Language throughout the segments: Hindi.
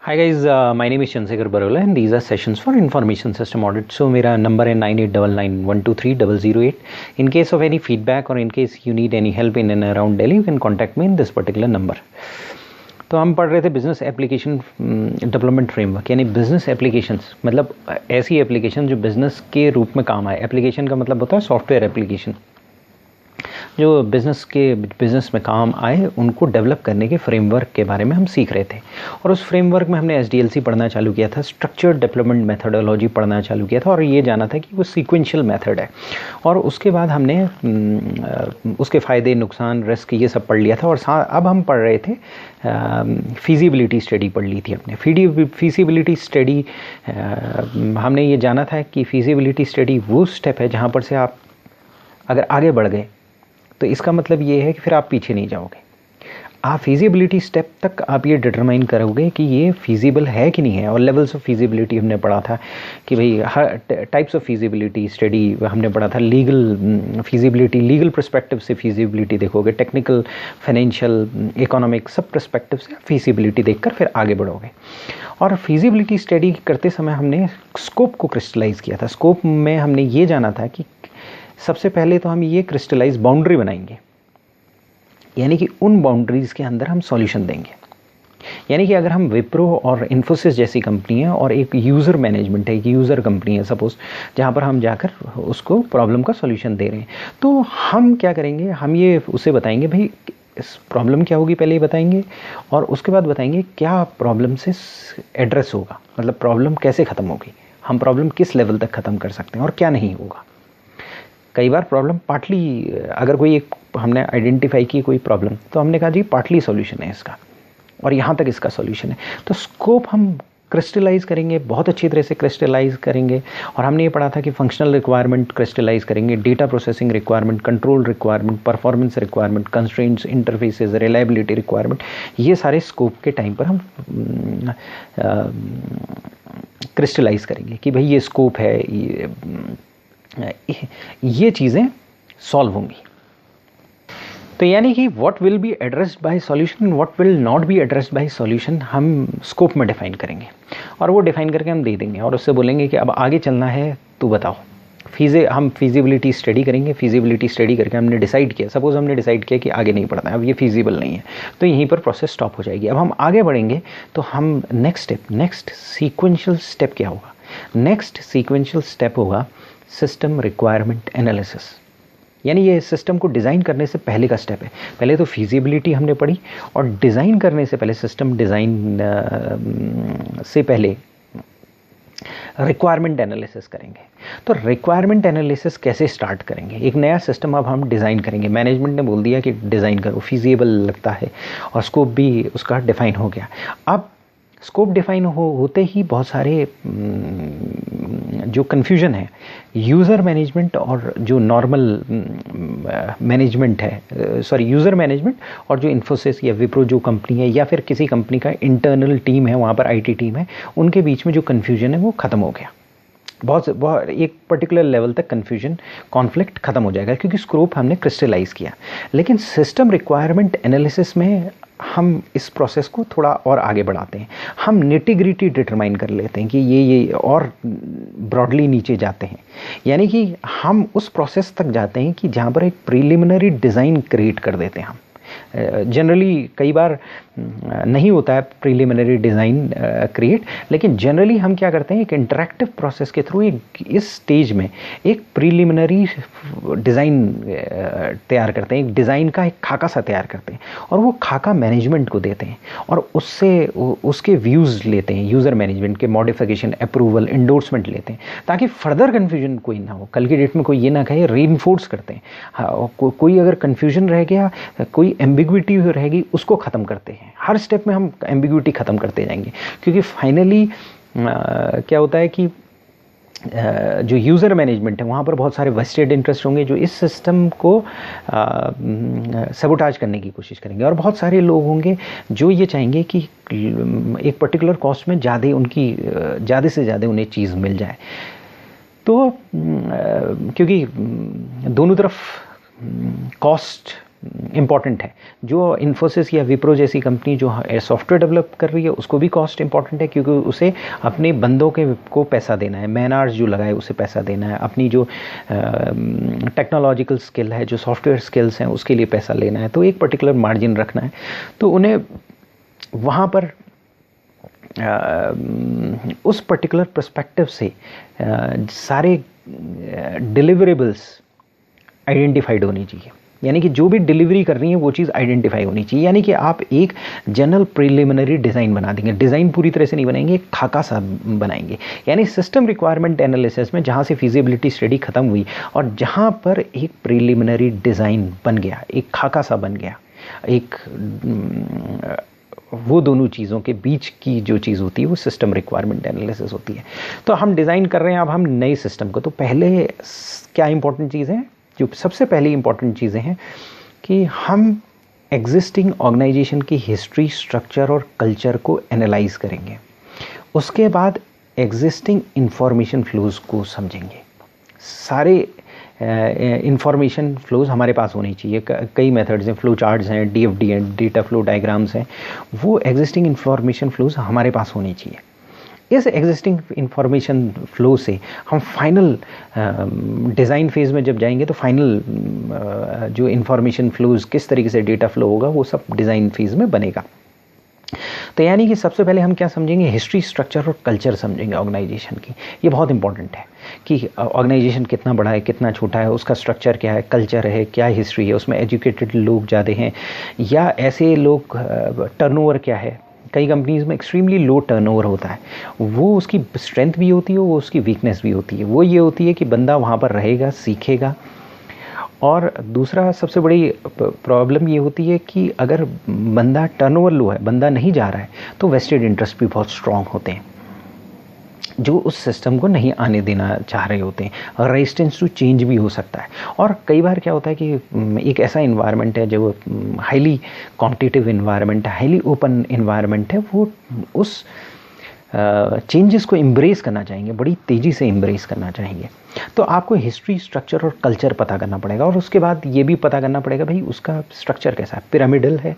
Hi guys, my name is Chandrasekhar Barola and these are sessions for information system audit. So मेरा number है 9899123008. In case of any feedback or in case you need any help in and around Delhi, you can contact me in this particular number. तो हम पढ़ रहे थे बिजनेस एप्लीकेशन डेवलपमेंट फ्रेमवर्क, यानी बिजनेस एप्लीकेशंस मतलब ऐसी एप्लीकेशन जो बिजनेस के रूप में काम आए। एप्लीकेशन का मतलब होता है सॉफ्टवेयर एप्लीकेशन, जो बिज़नेस में काम आए उनको डेवलप करने के फ्रेमवर्क के बारे में हम सीख रहे थे। और उस फ्रेमवर्क में हमने SDLC पढ़ना चालू किया था, स्ट्रक्चर्ड डेवलपमेंट मेथडोलॉजी पढ़ना चालू किया था और ये जाना था कि वो सीक्वेंशियल मेथड है। और उसके बाद हमने उसके फ़ायदे, नुकसान, रिस्क ये सब पढ़ लिया था। और अब हम पढ़ रहे थे फीजिबिलिटी स्टडी पढ़ ली थी अपने। फीजिबिलिटी स्टडी हमने ये जाना था कि फीजिबिलिटी स्टडी वो स्टेप है जहाँ पर से आप अगर आगे बढ़ गए तो इसका मतलब ये है कि फिर आप पीछे नहीं जाओगे। आप फीजिबिलिटी स्टेप तक आप ये डिटरमाइन करोगे कि ये फीजिबल है कि नहीं है। और लेवल्स ऑफ फीजिबिलिटी हमने पढ़ा था कि भाई हर टाइप्स ऑफ फीजिबिलिटी स्टडी हमने पढ़ा था। लीगल फीजिबिलिटी, लीगल पर्सपेक्टिव से फीजिबिलिटी देखोगे, टेक्निकल, फाइनेंशियल, इकोनॉमिक, सब पर्सपेक्टिव से फीजिबिलिटी देखकर फिर आगे बढ़ोगे। और फीजिबिलिटी स्टडी करते समय हमने स्कोप को क्रिस्टलाइज़ किया था। स्कोप में हमने ये जाना था कि सबसे पहले तो हम ये क्रिस्टलाइज बाउंड्री बनाएंगे, यानी कि उन बाउंड्रीज़ के अंदर हम सॉल्यूशन देंगे। यानी कि अगर हम विप्रो और इन्फोसिस जैसी कंपनी है और एक यूज़र मैनेजमेंट है, एक यूज़र कंपनी है सपोज़, जहाँ पर हम जाकर उसको प्रॉब्लम का सॉल्यूशन दे रहे हैं, तो हम क्या करेंगे, हम ये उसे बताएंगे भाई इस प्रॉब्लम क्या होगी, पहले ही बताएंगे और उसके बाद बताएंगे क्या प्रॉब्लम से एड्रेस होगा, मतलब प्रॉब्लम कैसे ख़त्म होगी, हम प्रॉब्लम किस लेवल तक ख़त्म कर सकते हैं और क्या नहीं होगा। कई बार प्रॉब्लम पार्टली, अगर कोई एक हमने आइडेंटिफाई की कोई प्रॉब्लम, तो हमने कहा जी पार्टली सॉल्यूशन है इसका और यहाँ तक इसका सॉल्यूशन है। तो स्कोप हम क्रिस्टलाइज़ करेंगे, बहुत अच्छी तरह से क्रिस्टलाइज़ करेंगे। और हमने ये पढ़ा था कि फंक्शनल रिक्वायरमेंट क्रिस्टलाइज़ करेंगे, data processing requirement, control requirement, performance requirement, constraints, interfaces, reliability requirement, ये सारे स्कोप के टाइम पर हम क्रिस्टलाइज़ करेंगे कि भाई ये स्कोप है, ये चीज़ें सॉल्व होंगी। तो यानी कि what will be addressed by solution, what will not be addressed by solution हम स्कोप में डिफाइन करेंगे और वो डिफाइन करके हम दे देंगे और उससे बोलेंगे कि अब आगे चलना है तो बताओ। हम फीजिबिलिटी स्टडी करेंगे। फीजिबिलिटी स्टडी करके हमने डिसाइड किया, सपोज़ हमने डिसाइड किया कि आगे नहीं बढ़ना है, अब ये फीजिबल नहीं है, तो यहीं पर प्रोसेस स्टॉप हो जाएगी। अब हम आगे बढ़ेंगे तो हम नेक्स्ट सीक्वेंशियल स्टेप क्या होगा, नेक्स्ट सीक्वेंशियल स्टेप होगा सिस्टम रिक्वायरमेंट एनालिसिस। यानी ये सिस्टम को डिज़ाइन करने से पहले का स्टेप है। पहले तो फीजिबिलिटी हमने पढ़ी और डिज़ाइन करने से पहले, सिस्टम डिज़ाइन से पहले रिक्वायरमेंट एनालिसिस करेंगे। तो रिक्वायरमेंट एनालिसिस कैसे स्टार्ट करेंगे, एक नया सिस्टम अब हम डिज़ाइन करेंगे। मैनेजमेंट ने बोल दिया कि डिज़ाइन करो, फीजिबल लगता है और स्कोप भी उसका डिफ़ाइन हो गया। अब स्कोप डिफ़ाइन होते ही बहुत सारे जो कन्फ्यूजन है यूज़र मैनेजमेंट और जो नॉर्मल मैनेजमेंट है, सॉरी यूज़र मैनेजमेंट और जो इन्फोसिस या विप्रो जो कंपनी है या फिर किसी कंपनी का इंटरनल टीम है, वहाँ पर IT टीम है, उनके बीच में जो कन्फ्यूजन है वो ख़त्म हो गया। बहुत एक पर्टिकुलर लेवल तक कन्फ्यूजन, कॉन्फ्लिक्ट ख़त्म हो जाएगा क्योंकि स्कोप हमने क्रिस्टलाइज़ किया। लेकिन सिस्टम रिक्वायरमेंट एनालिसिस में हम इस प्रोसेस को थोड़ा और आगे बढ़ाते हैं। हम निटी-ग्रिटी डिटरमाइन कर लेते हैं कि ये और ब्रॉडली नीचे जाते हैं। यानी कि हम उस प्रोसेस तक जाते हैं कि जहाँ पर एक प्रिलिमिनरी डिज़ाइन क्रिएट कर देते हैं हम। जनरली कई बार नहीं होता है प्रीलिमिनरी डिज़ाइन क्रिएट, लेकिन जनरली हम क्या करते हैं, एक इंटरैक्टिव प्रोसेस के थ्रू इस स्टेज में एक प्रीलिमिनरी डिज़ाइन तैयार करते हैं, एक डिज़ाइन का एक खाका सा तैयार करते हैं और वो खाका मैनेजमेंट को देते हैं और उससे उसके व्यूज़ लेते हैं, यूज़र मैनेजमेंट के मॉडिफिकेशन, अप्रूवल, इंडोर्समेंट लेते हैं ताकि फर्दर कन्फ्यूजन कोई ना हो। कल की डेट में कोई ये ना कहे, रीइंफोर्स करते हैं। कोई अगर कन्फ्यूजन रह गया, कोई एम्बिग्विटी रहेगी, उसको ख़त्म करते हैं। हर स्टेप में हम एम्बिग्विटी ख़त्म करते जाएंगे क्योंकि फाइनली क्या होता है कि जो यूज़र मैनेजमेंट है वहाँ पर बहुत सारे वेस्टेड इंटरेस्ट होंगे जो इस सिस्टम को सबोटाज करने की कोशिश करेंगे और बहुत सारे लोग होंगे जो ये चाहेंगे कि एक पर्टिकुलर कॉस्ट में ज़्यादा से ज़्यादा उन्हें चीज़ मिल जाए। तो क्योंकि दोनों तरफ कॉस्ट इम्पॉर्टेंट है। जो इन्फोसिस या विप्रो जैसी कंपनी जो सॉफ्टवेयर डेवलप कर रही है उसको भी कॉस्ट इंपॉर्टेंट है, क्योंकि उसे अपने बंदों को पैसा देना है, मैन आवर्स जो लगाए उसे पैसा देना है, अपनी जो टेक्नोलॉजिकल स्किल है, जो सॉफ्टवेयर स्किल्स हैं उसके लिए पैसा लेना है, तो एक पर्टिकुलर मार्जिन रखना है। तो उन्हें वहाँ पर उस पर्टिकुलर पर्सपेक्टिव से सारे डिलीवरेबल्स आइडेंटिफाइड होनी चाहिए, यानी कि जो भी डिलीवरी कर रही है वो चीज़ आइडेंटिफाई होनी चाहिए। यानी कि आप एक जनरल प्रिलिमिनरी डिज़ाइन बना देंगे, डिज़ाइन पूरी तरह से नहीं बनाएंगे, एक खाका सा बनाएंगे। यानी सिस्टम रिक्वायरमेंट एनालिसिस में जहाँ से फिजिबिलिटी स्टडी खत्म हुई और जहाँ पर एक प्रिलिमिनरी डिज़ाइन बन गया, एक खाका सा बन गया, एक वो दोनों चीज़ों के बीच की जो चीज़ होती है वो सिस्टम रिक्वायरमेंट एनालिसिस होती है। तो हम डिज़ाइन कर रहे हैं अब हम नए सिस्टम को, तो पहले क्या इंपॉर्टेंट चीज़ें हैं, जो सबसे पहली इंपॉर्टेंट चीज़ें हैं कि हम एग्जिस्टिंग ऑर्गेनाइजेशन की हिस्ट्री, स्ट्रक्चर और कल्चर को एनालाइज करेंगे। उसके बाद एग्जिस्टिंग इंफॉर्मेशन फ्लोज़ को समझेंगे। सारे इंफॉर्मेशन फ्लोज़ हमारे पास होनी चाहिए। कई मेथड्स हैं, फ्लो चार्ट्स हैं, DFD हैं, डेटा फ्लो डायग्राम्स हैं, वो एग्जिस्टिंग इंफॉर्मेशन फ्लोज़ हमारे पास होनी चाहिए। इस एग्जिस्टिंग इंफॉर्मेशन फ्लो से हम फाइनल डिज़ाइन फेज़ में जब जाएंगे तो फाइनल जो इंफॉर्मेशन फ्लोज़ किस तरीके से डेटा फ्लो होगा वो सब डिज़ाइन फेज़ में बनेगा। तो यानी कि सबसे पहले हम क्या समझेंगे, हिस्ट्री, स्ट्रक्चर और कल्चर समझेंगे ऑर्गेनाइजेशन की। ये बहुत इंपॉर्टेंट है कि ऑर्गेनाइजेशन कितना बड़ा है, कितना छोटा है, उसका स्ट्रक्चर क्या है, कल्चर है, क्या हिस्ट्री है, उसमें एजुकेटेड लोग ज़्यादा हैं या ऐसे लोग, टर्नओवर क्या है। कई कंपनीज़ में एक्सट्रीमली लो टर्नओवर होता है, वो उसकी स्ट्रेंथ भी होती है, वो उसकी वीकनेस भी होती है। वो ये होती है कि बंदा वहाँ पर रहेगा, सीखेगा। और दूसरा सबसे बड़ी प्रॉब्लम ये होती है कि अगर बंदा टर्नओवर लो है, बंदा नहीं जा रहा है, तो वेस्टेड इंटरेस्ट भी बहुत स्ट्रॉन्ग होते हैं जो उस सिस्टम को नहीं आने देना चाह रहे होते हैं। रेजिस्टेंस टू चेंज भी हो सकता है। और कई बार क्या होता है कि एक ऐसा इन्वायरमेंट है जो हाईली कॉम्पिटिटिव इन्वायरमेंट है, हाईली ओपन इन्वायरमेंट है, वो उस चेंजेस को एम्ब्रेस करना चाहेंगे, बड़ी तेज़ी से एम्ब्रेस करना चाहेंगे। तो आपको हिस्ट्री, स्ट्रक्चर और कल्चर पता करना पड़ेगा। और उसके बाद ये भी पता करना पड़ेगा भाई उसका स्ट्रक्चर कैसा है, पिरामिडल है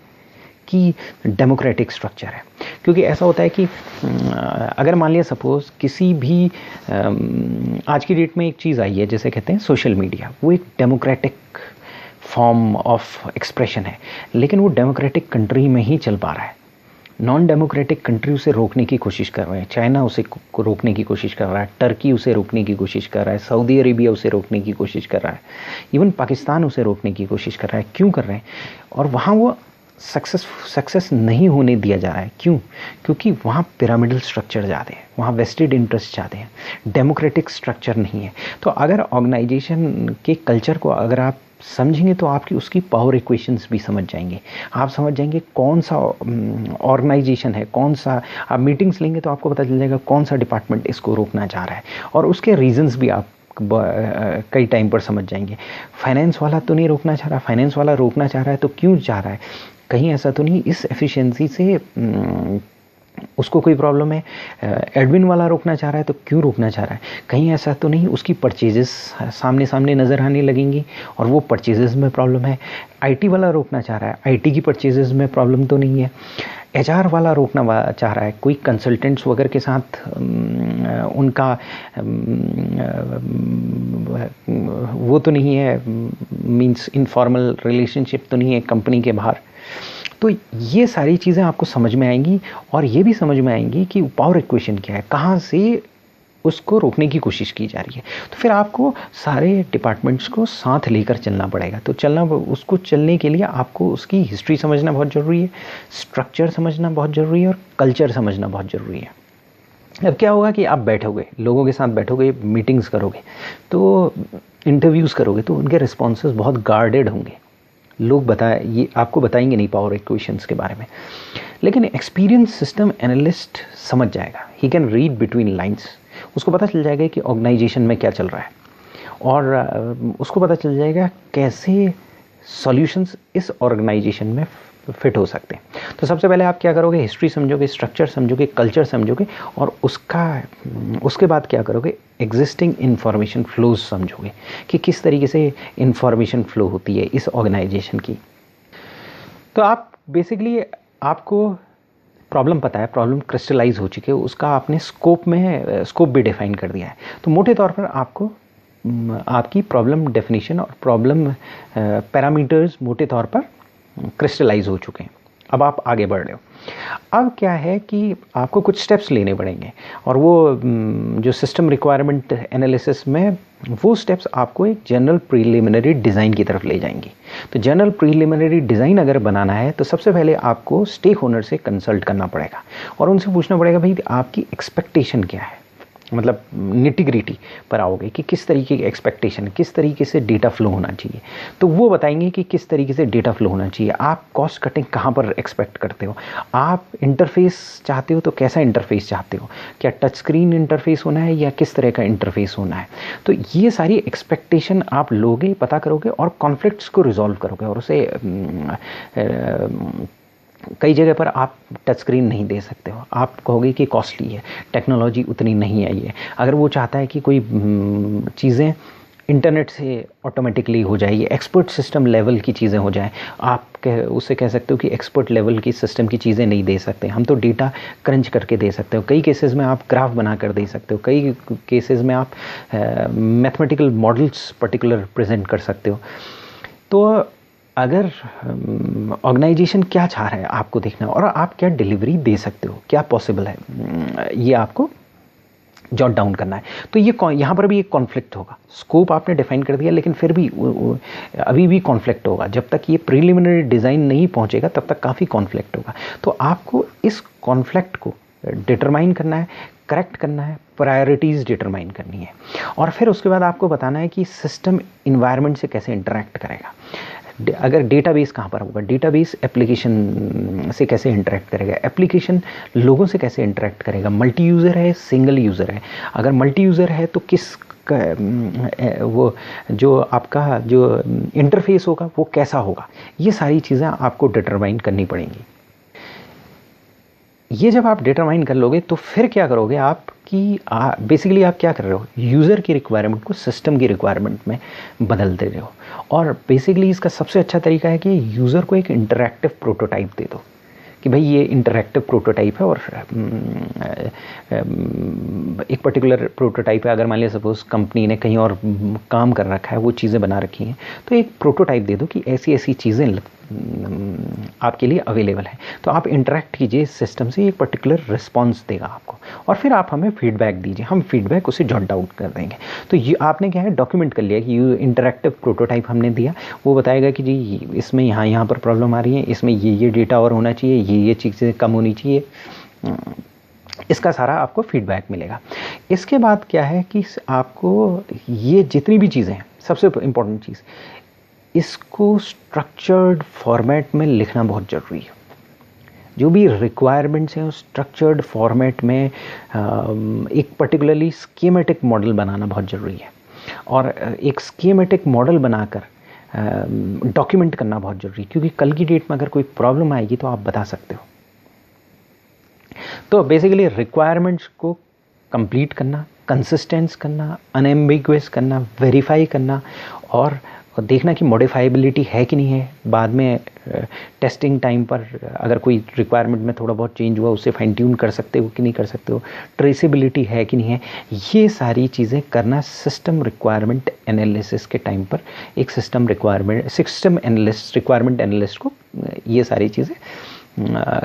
कि डेमोक्रेटिक स्ट्रक्चर है। क्योंकि ऐसा होता है कि अगर मान लिया सपोज़ किसी भी आज की डेट में एक चीज़ आई है जैसे कहते हैं सोशल मीडिया, वो एक डेमोक्रेटिक फॉर्म ऑफ एक्सप्रेशन है, लेकिन वो डेमोक्रेटिक कंट्री में ही चल पा रहा है। नॉन डेमोक्रेटिक कंट्री उसे रोकने की कोशिश कर रहे हैं। चाइना उसे रोकने की कोशिश कर रहा है, टर्की उसे रोकने की कोशिश कर रहा है, सऊदी अरेबिया उसे रोकने की कोशिश कर रहा है, इवन पाकिस्तान उसे रोकने की कोशिश कर रहा है। क्यों कर रहे हैं? और वहाँ वो सक्सेस नहीं होने दिया जा रहा है। क्यों? क्योंकि वहाँ पिरामिडल स्ट्रक्चर ज़्यादा है, वहाँ वेस्टेड इंटरेस्ट ज़्यादा है, डेमोक्रेटिक स्ट्रक्चर नहीं है। तो अगर ऑर्गेनाइजेशन के कल्चर को अगर आप समझेंगे तो आपकी उसकी पावर इक्वेशंस भी समझ जाएंगे। आप समझ जाएंगे कौन सा ऑर्गेनाइजेशन है, कौन सा, आप मीटिंग्स लेंगे तो आपको पता चल जाएगा कौन सा डिपार्टमेंट इसको रोकना चाह रहा है, और उसके रीजंस भी आप कई टाइम पर समझ जाएंगे। फाइनेंस वाला तो नहीं रोकना चाह रहा, फाइनेंस वाला रोकना चाह रहा है तो क्यों चाह रहा है? कहीं ऐसा तो नहीं इस एफिशिएंसी से उसको कोई प्रॉब्लम है। एडमिन वाला रोकना चाह रहा है तो क्यों रोकना चाह रहा है? कहीं ऐसा तो नहीं उसकी परचेजेस सामने सामने नज़र आने लगेंगी और वो परचेजेस में प्रॉब्लम है। आईटी वाला रोकना चाह रहा है, आईटी की परचेजेस में प्रॉब्लम तो नहीं है। एचआर वाला रोकना चाह रहा है, कोई कंसल्टेंट्स वगैरह के साथ उनका वो तो नहीं है, मींस इनफॉर्मल रिलेशनशिप तो नहीं है कंपनी के बाहर। तो ये सारी चीज़ें आपको समझ में आएंगी और ये भी समझ में आएंगी कि पावर इक्वेशन क्या है, कहाँ से उसको रोकने की कोशिश की जा रही है। तो फिर आपको सारे डिपार्टमेंट्स को साथ लेकर चलना पड़ेगा। तो उसको चलने के लिए आपको उसकी हिस्ट्री समझना बहुत ज़रूरी है, स्ट्रक्चर समझना बहुत ज़रूरी है और कल्चर समझना बहुत ज़रूरी है। अब क्या होगा कि आप बैठोगे, लोगों के साथ बैठोगे, मीटिंग्स करोगे, तो इंटरव्यूज़ करोगे, तो उनके रिस्पॉन्सेज बहुत गार्डेड होंगे। लोग ये आपको बताएंगे नहीं पावर इक्वेशंस के बारे में, लेकिन एक्सपीरियंस सिस्टम एनालिस्ट समझ जाएगा। He can read between lines. उसको पता चल जाएगा कि ऑर्गेनाइजेशन में क्या चल रहा है और उसको पता चल जाएगा कैसे सॉल्यूशंस इस ऑर्गेनाइजेशन में फिट हो सकते हैं। तो सबसे पहले आप क्या करोगे, हिस्ट्री समझोगे, स्ट्रक्चर समझोगे, कल्चर समझोगे और उसके बाद क्या करोगे, एग्जिस्टिंग इंफॉर्मेशन फ्लोज समझोगे कि किस तरीके से इंफॉर्मेशन फ्लो होती है इस ऑर्गेनाइजेशन की। तो आप बेसिकली आपको प्रॉब्लम पता है, प्रॉब्लम क्रिस्टलाइज हो चुकी है, उसका आपने स्कोप भी डिफाइन कर दिया है। तो मोटे तौर पर आपको आपकी प्रॉब्लम डेफिनेशन और प्रॉब्लम पैरामीटर्स मोटे तौर पर क्रिस्टलाइज हो चुके हैं। अब आप आगे बढ़ रहे हो। अब क्या है कि आपको कुछ स्टेप्स लेने पड़ेंगे, और वो जो सिस्टम रिक्वायरमेंट एनालिसिस में वो स्टेप्स आपको एक जनरल प्रीलिमिनरी डिज़ाइन की तरफ ले जाएंगी। तो जनरल प्रीलिमिनरी डिज़ाइन अगर बनाना है तो सबसे पहले आपको स्टेक होल्डर से कंसल्ट करना पड़ेगा और उनसे पूछना पड़ेगा भाई आपकी एक्सपेक्टेशन क्या है, मतलब निटिग्रिटी पर आओगे कि किस तरीके की एक्सपेक्टेशन, किस तरीके से डेटा फ्लो होना चाहिए। तो वो बताएंगे कि किस तरीके से डेटा फ्लो होना चाहिए, आप कॉस्ट कटिंग कहाँ पर एक्सपेक्ट करते हो, आप इंटरफेस चाहते हो तो कैसा इंटरफेस चाहते हो, क्या टच स्क्रीन इंटरफेस होना है या किस तरह का इंटरफेस होना है। तो ये सारी एक्सपेक्टेशन आप लोगे, पता करोगे और कॉन्फ्लिक्ट्स को रिजॉल्व करोगे। और उसे कई जगह पर आप टच स्क्रीन नहीं दे सकते हो, आप कहोगे कि कॉस्टली है, टेक्नोलॉजी उतनी नहीं आई है। अगर वो चाहता है कि कोई चीज़ें इंटरनेट से ऑटोमेटिकली हो जाए, ये एक्सपर्ट सिस्टम लेवल की चीज़ें हो जाएं, आप उससे कह सकते हो कि एक्सपर्ट लेवल की सिस्टम की चीज़ें नहीं दे सकते, हम तो डेटा क्रंच करके दे सकते हो। कई केसेस में आप ग्राफ बना कर दे सकते हो, कई केसेस में आप मैथमेटिकल मॉडल्स पर्टिकुलर प्रेजेंट कर सकते हो। तो अगर ऑर्गेनाइजेशन क्या चाह रहा है आपको देखना, और आप क्या डिलीवरी दे सकते हो, क्या पॉसिबल है, ये आपको जॉट डाउन करना है। तो ये यहाँ पर भी एक कॉन्फ्लिक्ट होगा। स्कोप आपने डिफाइन कर दिया, लेकिन फिर भी अभी भी कॉन्फ्लिक्ट होगा। जब तक ये प्रीलिमिनरी डिज़ाइन नहीं पहुँचेगा तब तक काफ़ी कॉन्फ्लिक्ट होगा। तो आपको इस कॉन्फ्लिक्ट को डिटरमाइन करना है, करेक्ट करना है, प्रायोरिटीज़ डिटरमाइन करनी है, और फिर उसके बाद आपको बताना है कि सिस्टम इन्वायरमेंट से कैसे इंटरेक्ट करेगा। अगर डेटाबेस कहाँ पर होगा, डेटाबेस एप्लीकेशन से कैसे इंटरेक्ट करेगा, एप्लीकेशन लोगों से कैसे इंटरेक्ट करेगा, मल्टी यूज़र है, सिंगल यूज़र है। अगर मल्टी यूज़र है तो किस वो जो आपका जो इंटरफेस होगा वो कैसा होगा, ये सारी चीज़ें आपको डिटरमाइन करनी पड़ेंगी। ये जब आप डिटरमाइन कर लोगे तो फिर क्या करोगे आप कि बेसिकली आप क्या कर रहे हो, यूज़र की रिक्वायरमेंट को सिस्टम की रिक्वायरमेंट में बदल दे रहे हो। और बेसिकली इसका सबसे अच्छा तरीका है कि यूज़र को एक इंटरैक्टिव प्रोटोटाइप दे दो कि भाई ये इंटरैक्टिव प्रोटोटाइप है, और एक पर्टिकुलर प्रोटोटाइप है। अगर मान लिया सपोज कंपनी ने कहीं और काम कर रखा है, वो चीज़ें बना रखी हैं, तो एक प्रोटोटाइप दे दो कि ऐसी ऐसी चीज़ें आपके लिए अवेलेबल है। तो आप इंटरेक्ट कीजिए सिस्टम से, एक पर्टिकुलर रिस्पॉन्स देगा आपको, और फिर आप हमें फीडबैक दीजिए, हम फीडबैक उसे जॉट डाउन कर देंगे। तो ये आपने क्या है डॉक्यूमेंट कर लिया कि ये इंटरेक्टिव प्रोटोटाइप हमने दिया, वो बताएगा कि जी इसमें यहाँ पर प्रॉब्लम आ रही है, इसमें ये डेटा और होना चाहिए, ये चीज़ें कम होनी चाहिए। इसका सारा आपको फीडबैक मिलेगा। इसके बाद क्या है कि आपको ये जितनी भी चीज़ें हैं, सबसे इम्पोर्टेंट चीज़, इसको स्ट्रक्चर्ड फॉर्मेट में लिखना बहुत ज़रूरी है। जो भी रिक्वायरमेंट्स हैं उस स्ट्रक्चर्ड फॉर्मेट में एक पर्टिकुलरली स्कीमेटिक मॉडल बनाना बहुत ज़रूरी है, और एक स्कीमेटिक मॉडल बनाकर डॉक्यूमेंट करना बहुत ज़रूरी है, क्योंकि कल की डेट में अगर कोई प्रॉब्लम आएगी तो आप बता सकते हो। तो बेसिकली रिक्वायरमेंट्स को कंप्लीट करना, कंसिस्टेंस करना, अनएम्बिगुअस करना, वेरीफाई करना, और देखना कि मॉडिफाइबिलिटी है कि नहीं है। बाद में टेस्टिंग टाइम पर अगर कोई रिक्वायरमेंट में थोड़ा बहुत चेंज हुआ उसे फाइन ट्यून कर सकते हो कि नहीं कर सकते हो, ट्रेसेबिलिटी है कि नहीं है। ये सारी चीज़ें करना सिस्टम रिक्वायरमेंट एनालिसिस के टाइम पर एक सिस्टम रिक्वायरमेंट एनालिस्ट को ये सारी चीज़ें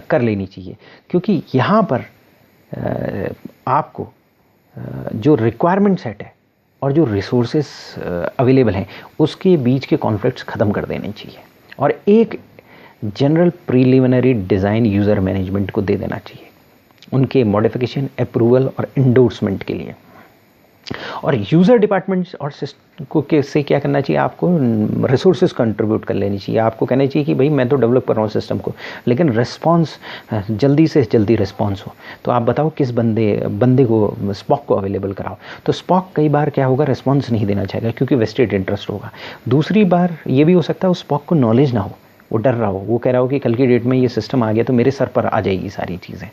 कर लेनी चाहिए, क्योंकि यहाँ पर आपको जो रिक्वायरमेंट सेट है और जो रिसोर्सेस अवेलेबल हैं उसके बीच के कॉन्फ्लिक्ट्स ख़त्म कर देने चाहिए, और एक general preliminary design user management को दे देना चाहिए उनके मॉडिफिकेशन, अप्रूवल और इंडोर्समेंट के लिए। और यूज़र डिपार्टमेंट्स और सिस्टम को से क्या करना चाहिए, आपको रिसोर्सेज कंट्रीब्यूट कर लेनी चाहिए। आपको कहना चाहिए कि भाई मैं तो डेवलप कर रहा हूँ सिस्टम को, लेकिन रिस्पॉन्स जल्दी से जल्दी रिस्पॉन्स हो, तो आप बताओ किस बंदे को स्पॉक को अवेलेबल कराओ। तो स्पॉक कई बार क्या होगा, रिस्पॉन्स नहीं देना चाहेगा क्योंकि वेस्टेड इंटरेस्ट होगा। दूसरी बार ये भी हो सकता है उस स्पॉक को नॉलेज ना हो, वो डर रहा हो, वो कह रहा हो कि कल की डेट में ये सिस्टम आ गया तो मेरे सर पर आ जाएगी सारी चीज़ें।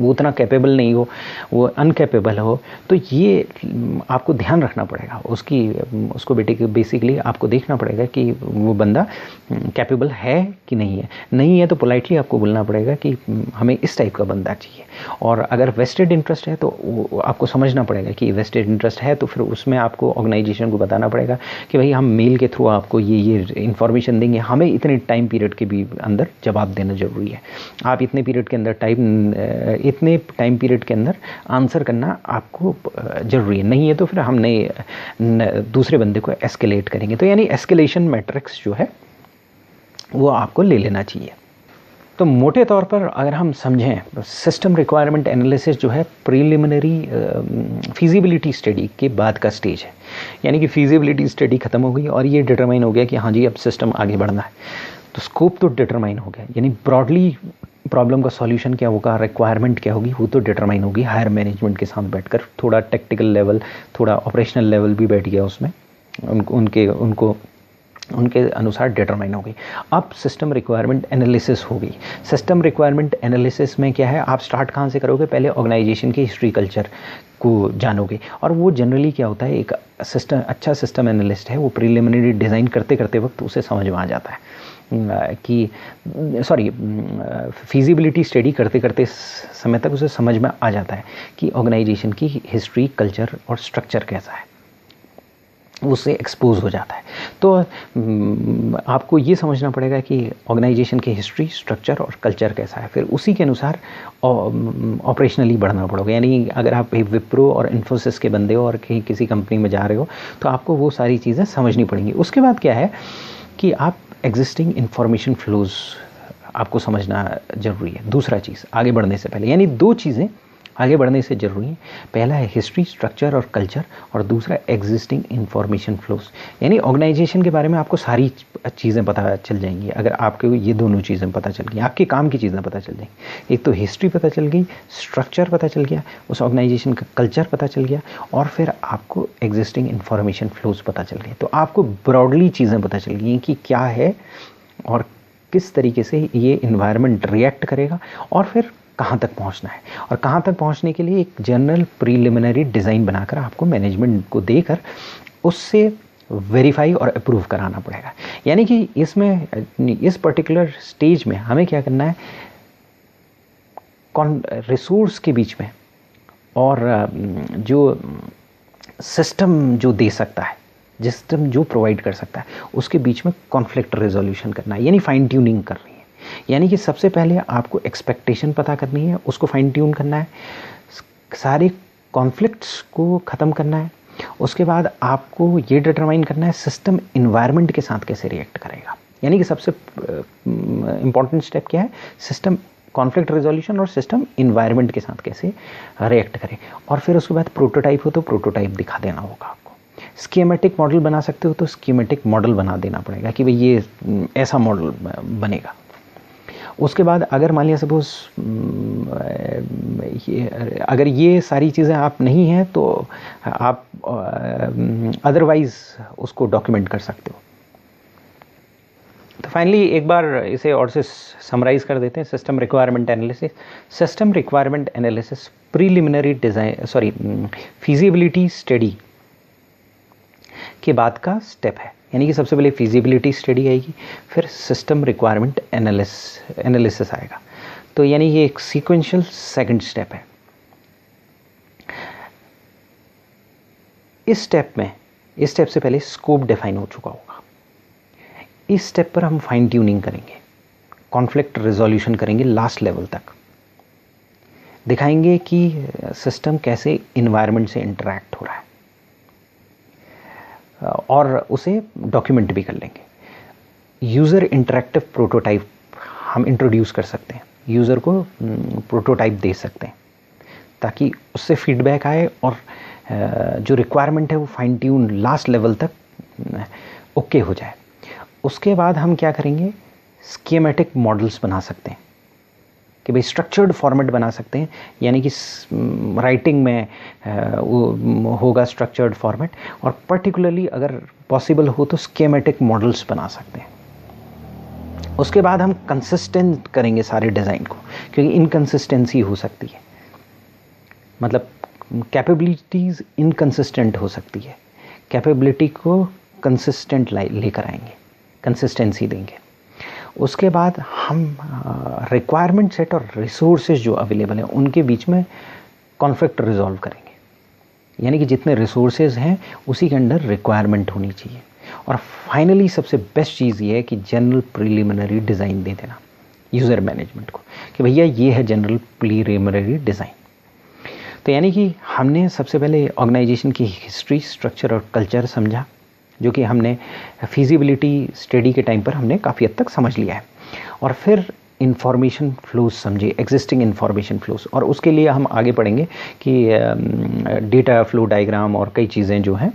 वो उतना कैपेबल नहीं हो, वो अनकैपेबल हो, तो ये आपको ध्यान रखना पड़ेगा। उसको बेसिकली आपको देखना पड़ेगा कि वो बंदा कैपेबल है कि नहीं है तो पोलाइटली आपको बोलना पड़ेगा कि हमें इस टाइप का बंदा चाहिए। और अगर वेस्टेड इंटरेस्ट है तो आपको समझना पड़ेगा कि वेस्टेड इंटरेस्ट है, तो फिर उसमें आपको ऑर्गेनाइजेशन को बताना पड़ेगा कि भाई हम मेल के थ्रू आपको ये इन्फॉर्मेशन देंगे, हमें इतने टाइम पीरियड के भी अंदर जवाब देना ज़रूरी है। आप इतने टाइम पीरियड के अंदर आंसर करना आपको ज़रूरी है, नहीं है तो फिर हम दूसरे बंदे को एस्केलेट करेंगे। तो यानी एस्केलेशन मैट्रिक्स जो है वो आपको ले लेना चाहिए। तो मोटे तौर पर अगर हम समझें, सिस्टम रिक्वायरमेंट एनालिसिस जो है प्रीलिमिनरी फिजिबिलिटी स्टडी के बाद का स्टेज है। यानी कि फिजिबिलिटी स्टडी खत्म हो गई और ये डिटरमाइन हो गया कि हाँ जी अब सिस्टम आगे बढ़ना है, तो स्कोप तो डिटरमाइन हो गया, यानी ब्रॉडली प्रॉब्लम का सॉल्यूशन क्या होगा, रिक्वायरमेंट क्या होगी, वो तो डिटरमाइन होगी हायर मैनेजमेंट के साथ बैठकर। थोड़ा टेक्निकल लेवल, थोड़ा ऑपरेशनल लेवल भी बैठ गया उसमें, उनके अनुसार डिटरमाइन हो गई। अब सिस्टम रिक्वायरमेंट एनालिसिस हो गई। सिस्टम रिक्वायरमेंट एनालिसिस में क्या है, आप स्टार्ट कहाँ से करोगे, पहले ऑर्गेनाइजेशन की हिस्ट्री कल्चर को जानोगे। और वो जनरली क्या होता है, एक अच्छा सिस्टम एनालिस्ट है वो प्रीलिमिनरी डिज़ाइन करते करते वक्त उसे समझ में आ जाता है कि फिजिबिलिटी स्टडी करते करते समय तक उसे समझ में आ जाता है कि ऑर्गेनाइजेशन की हिस्ट्री, कल्चर और स्ट्रक्चर कैसा है, उससे एक्सपोज हो जाता है। तो आपको ये समझना पड़ेगा कि ऑर्गेनाइजेशन की हिस्ट्री, स्ट्रक्चर और कल्चर कैसा है, फिर उसी के अनुसार ऑपरेशनली बढ़ना पड़ेगा। यानी अगर आप विप्रो और इन्फोसिस के बंदे हो और कहीं किसी कंपनी में जा रहे हो तो आपको वो सारी चीज़ें समझनी पड़ेंगी। उसके बाद क्या है कि आप एग्जिस्टिंग इंफॉर्मेशन फ्लोज आपको समझना ज़रूरी है। दूसरा चीज़ आगे बढ़ने से पहले, यानी दो चीज़ें आगे बढ़ने से ज़रूरी है। पहला है हिस्ट्री, स्ट्रक्चर और कल्चर, और दूसरा एग्जिस्टिंग इंफॉर्मेशन फ्लोज। यानी ऑर्गेनाइजेशन के बारे में आपको सारी चीज़ें पता चल जाएंगी अगर आपको ये दोनों चीज़ें पता चल गई, आपके काम की चीज़ें पता चल जाएंगी। एक तो हिस्ट्री पता चल गई, स्ट्रक्चर पता चल गया, उस ऑर्गेनाइजेशन का कल्चर पता चल गया, और फिर आपको एग्जिस्टिंग इंफॉर्मेशन फ्लोज पता चल गए। तो आपको ब्रॉडली चीज़ें पता चल गई कि क्या है और किस तरीके से ये इन्वायरमेंट रिएक्ट करेगा, और फिर कहाँ तक पहुँचना है। और कहाँ तक पहुँचने के लिए एक जनरल प्रीलिमिनरी डिज़ाइन बनाकर आपको मैनेजमेंट को देकर उससे वेरीफाई और अप्रूव कराना पड़ेगा। यानी कि इस पर्टिकुलर स्टेज में हमें क्या करना है, रिसोर्स के बीच में और जो सिस्टम जो दे सकता है, सिस्टम जो प्रोवाइड कर सकता है, उसके बीच में कॉन्फ्लिक्ट रेजोल्यूशन करना है, यानी फाइन ट्यूनिंग करनी है। यानी कि सबसे पहले आपको एक्सपेक्टेशन पता करनी है, उसको फाइन ट्यून करना है, सारे कॉन्फ्लिक्ट्स को ख़त्म करना है। उसके बाद आपको ये डिटरमाइन करना है सिस्टम इन्वायरमेंट के साथ कैसे रिएक्ट करेगा। यानी कि सबसे इम्पॉर्टेंट स्टेप क्या है, सिस्टम कॉन्फ्लिक्ट रेजोल्यूशन और सिस्टम इन्वायरमेंट के साथ कैसे रिएक्ट करे। और फिर उसके बाद प्रोटोटाइप हो तो प्रोटोटाइप दिखा देना होगा आपको। स्कीमेटिक मॉडल बना सकते हो तो स्कीमेटिक मॉडल बना देना पड़ेगा कि भाई ये ऐसा मॉडल बनेगा। उसके बाद अगर मान लिया सपोज अगर ये सारी चीज़ें आप नहीं हैं तो आप अदरवाइज़ उसको डॉक्यूमेंट कर सकते हो। तो फाइनली एक बार इसे और से समराइज़ कर देते हैं। System requirement analysis preliminary feasibility study के बाद का स्टेप है। यानी कि सबसे पहले फिजिबिलिटी स्टडी आएगी, फिर सिस्टम रिक्वायरमेंट एनालिसिस आएगा। तो यानी ये एक सीक्वेंशियल सेकंड स्टेप है। इस स्टेप से पहले स्कोप डिफाइन हो चुका होगा। इस स्टेप पर हम फाइन ट्यूनिंग करेंगे, कॉन्फ्लिक्ट रिजोल्यूशन करेंगे, लास्ट लेवल तक दिखाएंगे कि सिस्टम कैसे इन्वायरमेंट से इंटरैक्ट हो रहा है, और उसे डॉक्यूमेंट भी कर लेंगे। यूज़र इंटरैक्टिव प्रोटोटाइप हम इंट्रोड्यूस कर सकते हैं, यूज़र को प्रोटोटाइप दे सकते हैं ताकि उससे फीडबैक आए और जो रिक्वायरमेंट है वो फाइन ट्यून लास्ट लेवल तक ओके हो जाए। उसके बाद हम क्या करेंगे, स्कीमेटिक मॉडल्स बना सकते हैं कि भाई स्ट्रक्चर्ड फॉर्मेट बना सकते हैं। यानी कि राइटिंग में वो होगा स्ट्रक्चर्ड फॉर्मेट, और पर्टिकुलरली अगर पॉसिबल हो तो स्कीमेटिक मॉडल्स बना सकते हैं। उसके बाद हम कंसिस्टेंट करेंगे सारे डिज़ाइन को, क्योंकि इनकंसिस्टेंसी हो सकती है, मतलब कैपेबिलिटीज़ इनकंसिस्टेंट हो सकती है। कैपेबिलिटी को कंसिस्टेंट लेकर आएंगे, कंसिस्टेंसी देंगे। उसके बाद हम रिक्वायरमेंट सेट और रिसोर्सेज जो अवेलेबल हैं उनके बीच में कॉन्फ्लिक्ट रिजॉल्व करेंगे, यानी कि जितने रिसोर्सेज हैं उसी के अंडर रिक्वायरमेंट होनी चाहिए। और फाइनली सबसे बेस्ट चीज़ ये है कि जनरल प्रिलिमिनरी डिज़ाइन दे देना यूज़र मैनेजमेंट को कि भैया ये है जनरल प्रिलिमिनरी डिज़ाइन। तो यानी कि हमने सबसे पहले ऑर्गेनाइजेशन की हिस्ट्री, स्ट्रक्चर और कल्चर समझा, जो कि हमने फिजिबिलिटी स्टडी के टाइम पर हमने काफ़ी हद तक समझ लिया है। और फिर इंफॉर्मेशन फ्लोज समझे, एग्जिस्टिंग इंफॉर्मेशन फ्लोज, और उसके लिए हम आगे पढ़ेंगे कि डेटा फ्लो डायग्राम और कई चीज़ें जो हैं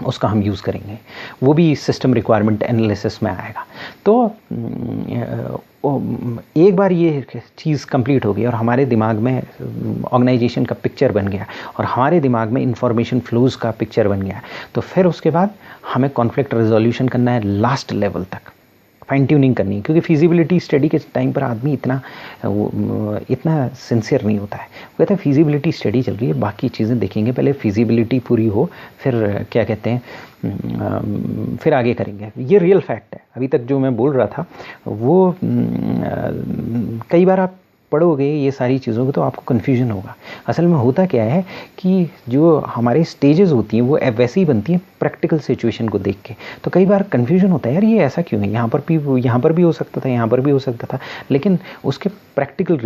उसका हम यूज़ करेंगे, वो भी सिस्टम रिक्वायरमेंट एनालिसिस में आएगा। तो एक बार ये चीज़ कंप्लीट हो गई और हमारे दिमाग में ऑर्गेनाइजेशन का पिक्चर बन गया और हमारे दिमाग में इंफॉर्मेशन फ्लोज का पिक्चर बन गया, तो फिर उसके बाद हमें कॉन्फ्लिक्ट रेजोल्यूशन करना है लास्ट लेवल तक, फाइन ट्यूनिंग करनी है। क्योंकि फिजिबिलिटी स्टडी के टाइम पर आदमी इतना सिंसियर नहीं होता है, वो कहता है फिजिबिलिटी स्टडी चल रही है, बाकी चीज़ें देखेंगे, पहले फिजिबिलिटी पूरी हो, फिर क्या कहते हैं, फिर आगे करेंगे। ये रियल फैक्ट है। अभी तक जो मैं बोल रहा था वो कई बार आप पढ़ोगे ये सारी चीज़ों को तो आपको कन्फ्यूजन होगा। असल में होता क्या है कि जो हमारे स्टेजेस होती हैं वो वैसे ही बनती हैं प्रैक्टिकल सिचुएशन को देख के। तो कई बार कन्फ्यूजन होता है, यार ये ऐसा क्यों है, यहाँ पर भी हो सकता था, यहाँ पर भी हो सकता था, लेकिन उसके प्रैक्टिकल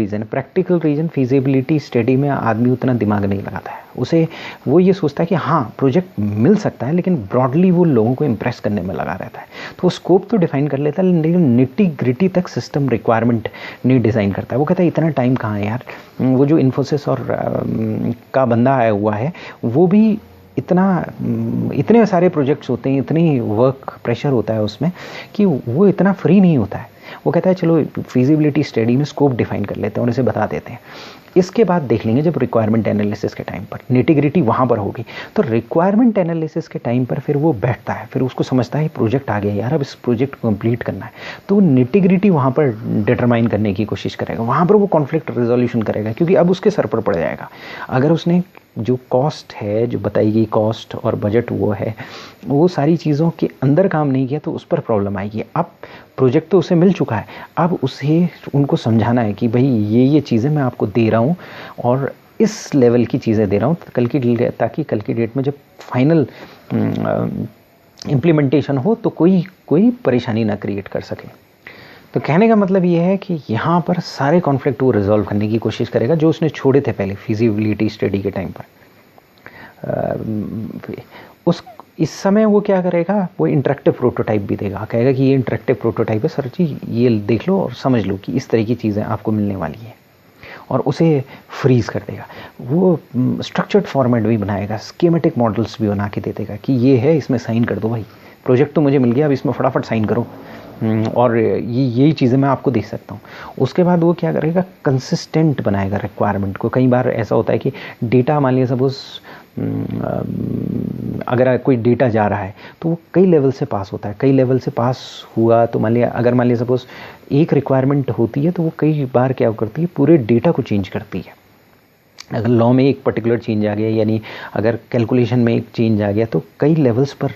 रीज़न फिजिबिलिटी स्टडी में आदमी उतना दिमाग नहीं लगाता है। उसे वो ये सोचता है कि हाँ प्रोजेक्ट मिल सकता है, लेकिन ब्रॉडली वो लोगों को इम्प्रेस करने में लगा रहता है। तो वो स्कोप तो डिफाइन कर लेता है, लेकिन निटी ग्रिटी तक सिस्टम रिक्वायरमेंट नहीं डिज़ाइन करता है। वो कहता है इतना टाइम कहाँ है यार, वो जो इन्फोसिस और का बंदा आया हुआ है वो भी इतने सारे प्रोजेक्ट्स होते हैं, इतनी वर्क प्रेशर होता है उसमें कि वो इतना फ्री नहीं होता है। वो कहता है चलो फिजिबिलिटी स्टडी में स्कोप डिफाइन कर लेते हैं और इसे बता देते हैं। इसके बाद देख लेंगे जब रिक्वायरमेंट एनालिसिस के टाइम पर निटिग्रिटी वहाँ पर होगी, तो रिक्वायरमेंट एनालिसिस के टाइम पर फिर वो बैठता है, फिर उसको समझता है प्रोजेक्ट आ गया यार, अब इस प्रोजेक्ट को कंप्लीट करना है, तो निटिग्रिटी वहाँ पर डिटरमाइन करने की कोशिश करेगा, वहाँ पर वो कॉन्फ्लिक्ट रेजोल्यूशन करेगा, क्योंकि अब उसके सर पर पड़ जाएगा। अगर उसने जो कॉस्ट है, जो बताई गई कॉस्ट और बजट वो सारी चीज़ों के अंदर काम नहीं किया तो उस पर प्रॉब्लम आएगी। अब प्रोजेक्ट तो उसे मिल चुका है, अब उनको समझाना है कि भाई ये चीज़ें मैं आपको दे रहा हूँ और इस लेवल की चीज़ें दे रहा हूँ ताकि कल की डेट में जब फाइनल इम्प्लीमेंटेशन हो तो कोई परेशानी ना क्रिएट कर सके। तो कहने का मतलब ये है कि यहाँ पर सारे कॉन्फ्लिक्ट वो रिजॉल्व करने की कोशिश करेगा जो उसने छोड़े थे पहले फिजिबिलिटी स्टडी के टाइम पर। इस समय वो क्या करेगा, वो इंटरेक्टिव प्रोटोटाइप भी देगा, कहेगा कि ये इंटरेक्टिव प्रोटोटाइप है सर जी, ये देख लो और समझ लो कि इस तरह की चीज़ें आपको मिलने वाली हैं, और उसे फ्रीज़ कर देगा। वो स्ट्रक्चर्ड फॉर्मेट भी बनाएगा, स्कीमेटिक मॉडल्स भी बना के दे देगा कि ये है, इसमें साइन कर दो भाई, प्रोजेक्ट तो मुझे मिल गया, अब इसमें फटाफट साइन करो और यही चीज़ें मैं आपको दे सकता हूँ। उसके बाद वो क्या करेगा, कंसिस्टेंट बनाएगा रिक्वायरमेंट को। कई बार ऐसा होता है कि डेटा, मान लिया सपोज अगर कोई डेटा जा रहा है तो वो कई लेवल से पास होता है, कई लेवल से पास हुआ तो मान लिया सपोज एक रिक्वायरमेंट होती है तो वो कई बार क्या करती है, पूरे डेटा को चेंज करती है। अगर लॉ में एक पर्टिकुलर चेंज आ गया, यानी अगर कैलकुलेशन में एक चेंज आ गया, तो कई लेवल्स पर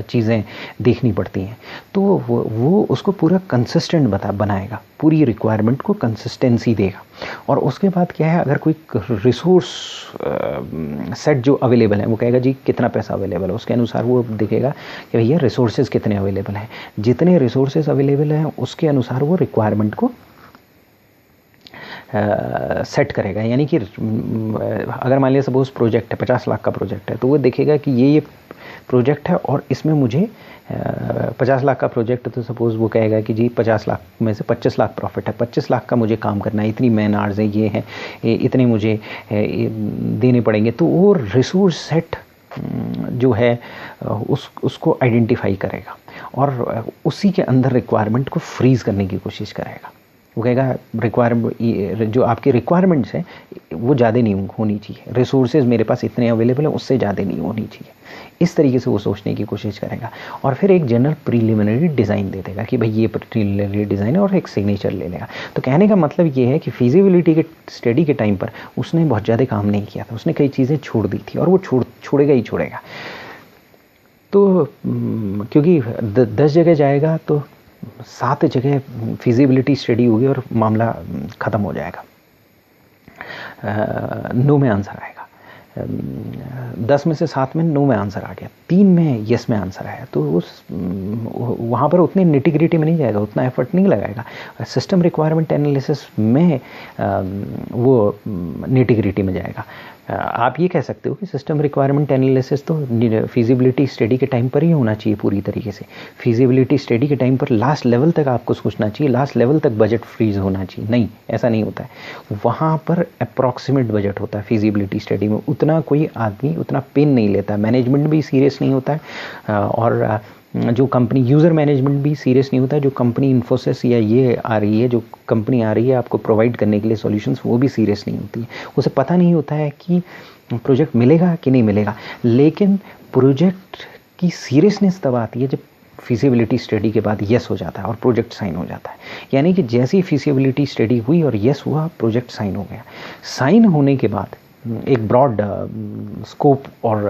चीज़ें देखनी पड़ती हैं। तो वो उसको पूरा कंसिस्टेंट बनाएगा, पूरी रिक्वायरमेंट को कंसिस्टेंसी देगा। और उसके बाद क्या है, अगर कोई रिसोर्स सेट जो अवेलेबल है, वो कहेगा जी कितना पैसा अवेलेबल है, उसके अनुसार वो देखेगा कि भैया रिसोर्सेज कितने अवेलेबल हैं। जितने रिसोर्सेज अवेलेबल हैं उसके अनुसार वो रिक्वायरमेंट को सेट करेगा। यानी कि अगर मान लिया सपोज प्रोजेक्ट है 50 लाख का प्रोजेक्ट है, तो वो देखेगा कि ये प्रोजेक्ट है और इसमें मुझे 50 लाख का प्रोजेक्ट है, तो सपोज़ वो कहेगा कि जी 50 लाख में से 25 लाख प्रॉफिट है, 25 लाख का मुझे काम करना है, इतनी मैन आवर्स है, ये हैं, इतने मुझे देने पड़ेंगे। तो वो रिसोर्स सेट जो है उसको आइडेंटिफाई करेगा और उसी के अंदर रिक्वायरमेंट को फ्रीज़ करने की कोशिश करेगा। वो कहेगा रिक्वायरमेंट, जो आपकी रिक्वायरमेंट्स हैं वो ज़्यादा नहीं होनी चाहिए, रिसोर्सेज मेरे पास इतने अवेलेबल हैं, उससे ज़्यादा नहीं होनी चाहिए। इस तरीके से वो सोचने की कोशिश करेगा और फिर एक जनरल प्रीलिमिनरी डिज़ाइन दे देगा कि भाई ये प्रीलिमिनरी डिज़ाइन है और एक सिग्नेचर ले लेगा। तो कहने का मतलब ये है कि फिजिबिलिटी के स्टडी के टाइम पर उसने बहुत ज़्यादा काम नहीं किया था, उसने कई चीज़ें छोड़ दी थी और वो छोड़ेगा ही छोड़ेगा। तो क्योंकि 10 जगह जाएगा तो 7 जगह फिजिबिलिटी स्टडी होगी और मामला ख़त्म हो जाएगा, नो में आंसर आएगा। 10 में से 7 में नो में आंसर आ गया, 3 में यस में आंसर आया, तो उस वहाँ पर उतनी निटिग्रिटी में नहीं जाएगा, उतना एफर्ट नहीं लगाएगा। सिस्टम रिक्वायरमेंट एनालिसिस में वो निटिग्रिटी में जाएगा। आप ये कह सकते हो कि सिस्टम रिक्वायरमेंट एनालिसिस तो फिजिबिलिटी स्टडी के टाइम पर ही होना चाहिए पूरी तरीके से। फिजिबिलिटी स्टडी के टाइम पर लास्ट लेवल तक आपको सोचना चाहिए, लास्ट लेवल तक बजट फ्रीज होना चाहिए। नहीं, ऐसा नहीं होता है। वहाँ पर अप्रॉक्सीमेट बजट होता है फिजिबिलिटी स्टडी में, उतना कोई आदमी उतना पेन नहीं लेता, मैनेजमेंट भी सीरियस नहीं होता है और जो कंपनी यूज़र मैनेजमेंट भी सीरियस नहीं होता है। जो कंपनी इन्फोसिस या ये आ रही है, जो कंपनी आ रही है आपको प्रोवाइड करने के लिए सॉल्यूशंस, वो भी सीरियस नहीं होती है। उसे पता नहीं होता है कि प्रोजेक्ट मिलेगा कि नहीं मिलेगा। लेकिन प्रोजेक्ट की सीरियसनेस तब आती है जब फिजिबिलिटी स्टडी के बाद यस हो जाता है और प्रोजेक्ट साइन हो जाता है। यानी कि जैसे ही फिजिबिलिटी स्टडी हुई और यस हुआ, प्रोजेक्ट साइन हो गया। साइन होने के बाद एक ब्रॉड स्कोप और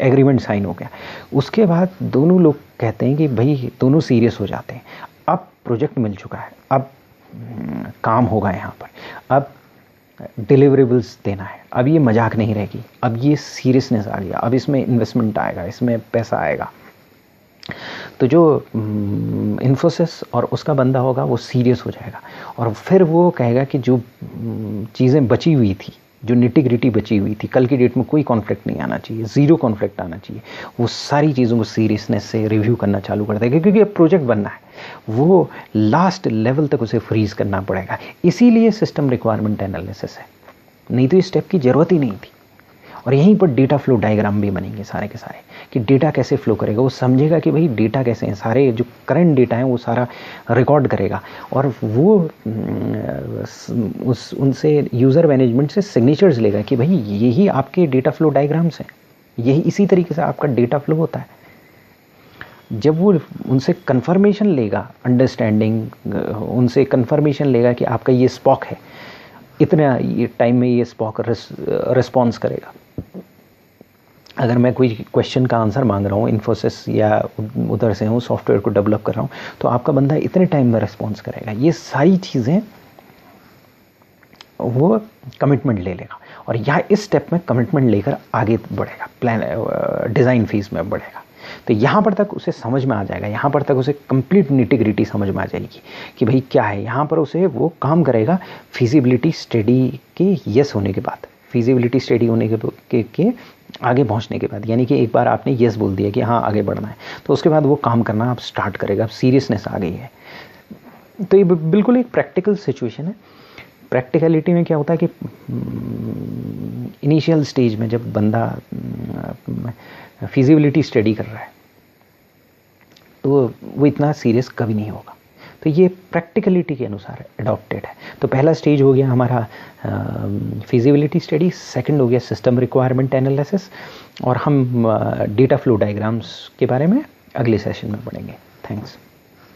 एग्रीमेंट साइन हो गया। उसके बाद दोनों लोग कहते हैं कि भाई दोनों सीरियस हो जाते हैं, अब प्रोजेक्ट मिल चुका है, अब काम होगा यहाँ पर, अब डिलीवरेबल्स देना है, अब ये मजाक नहीं रहेगी, अब ये सीरियसनेस आ गया, अब इसमें इन्वेस्टमेंट आएगा, इसमें पैसा आएगा। तो जो इन्फोसिस और उसका बंदा होगा वो सीरियस हो जाएगा और फिर वो कहेगा कि जो चीज़ें बची हुई थी, जो निटिग्रिटी बची हुई थी, कल की डेट में कोई कॉन्फ्लिक्ट नहीं आना चाहिए, ज़ीरो कॉन्फ्लिक्ट आना चाहिए, वो सारी चीज़ों को सीरियसनेस से रिव्यू करना चालू कर देगा। क्योंकि अब प्रोजेक्ट बनना है, वो लास्ट लेवल तक उसे फ्रीज करना पड़ेगा। इसीलिए सिस्टम रिक्वायरमेंट एनालिसिस है, नहीं तो इस स्टेप की ज़रूरत ही नहीं थी। और यहीं पर डेटा फ्लो डायग्राम भी बनेंगे सारे के सारे, कि डेटा कैसे फ्लो करेगा। वो समझेगा कि भाई डेटा कैसे हैं, सारे जो करंट डेटा हैं वो सारा रिकॉर्ड करेगा और वो उनसे यूज़र मैनेजमेंट से सिग्नेचर्स लेगा कि भाई यही आपके डेटा फ्लो डायग्राम्स हैं, यही इसी तरीके से आपका डेटा फ्लो होता है। जब वो उनसे कंफर्मेशन लेगा, अंडरस्टैंडिंग, उनसे कंफर्मेशन लेगा कि आपका ये स्पॉक है, इतना ये टाइम में ये स्पॉक रिस्पॉन्स करेगा। अगर मैं कोई क्वेश्चन का आंसर मांग रहा हूँ, इन्फोसिस या उधर से हूँ, सॉफ्टवेयर को डेवलप कर रहा हूँ, तो आपका बंदा इतने टाइम में रिस्पॉन्स करेगा। ये सारी चीज़ें वो कमिटमेंट ले लेगा और यहाँ इस स्टेप में कमिटमेंट लेकर आगे बढ़ेगा, प्लान डिज़ाइन फेज में बढ़ेगा। तो यहाँ पर तक उसे समझ में आ जाएगा, यहाँ पर तक उसे कंप्लीट निटिग्रिटी समझ में आ जाएगी कि भाई क्या है। यहाँ पर उसे वो काम करेगा फिजिबिलिटी स्टडी के यस होने के बाद, फिजिबिलिटी स्टडी होने के आगे पहुँचने के बाद। यानी कि एक बार आपने यस बोल दिया कि हाँ आगे बढ़ना है, तो उसके बाद वो काम करना आप स्टार्ट करेगा, अब सीरियसनेस आ गई है। तो ये बिल्कुल एक प्रैक्टिकल सिचुएशन है। प्रैक्टिकलिटी में क्या होता है कि इनिशियल स्टेज में जब बंदा फिजिबिलिटी स्टडी कर रहा है तो वो इतना सीरियस कभी नहीं होगा। तो ये प्रैक्टिकलिटी के अनुसार अडॉप्टेड है। तो पहला स्टेज हो गया हमारा फिजिबिलिटी स्टडी, सेकंड हो गया सिस्टम रिक्वायरमेंट एनालिसिस, और हम डेटा फ्लो डायग्राम्स के बारे में अगले सेशन में पढ़ेंगे। थैंक्स।